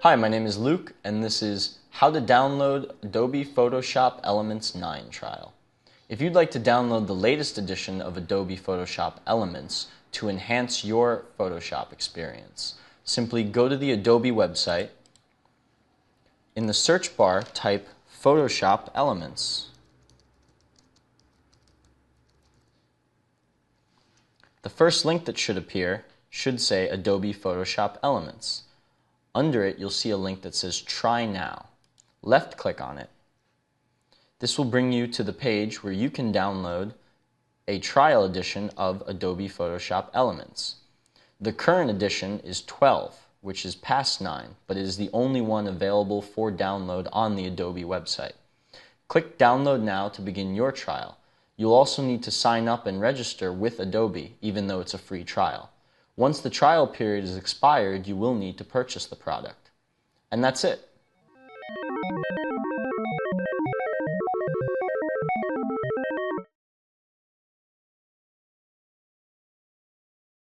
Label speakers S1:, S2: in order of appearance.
S1: Hi, my name is Luke, and this is How to Download Adobe Photoshop Elements 9 trial. If you'd like to download the latest edition of Adobe Photoshop Elements to enhance your Photoshop experience, simply go to the Adobe website. In the search bar, type Photoshop Elements. The first link that should appear should say Adobe Photoshop Elements. Under it, you'll see a link that says Try Now. Left-click on it. This will bring you to the page where you can download a trial edition of Adobe Photoshop Elements. The current edition is 12, which is past 9, but it is the only one available for download on the Adobe website. Click Download Now to begin your trial. You'll also need to sign up and register with Adobe, even though it's a free trial. Once the trial period is expired, you will need to purchase the product. And that's it.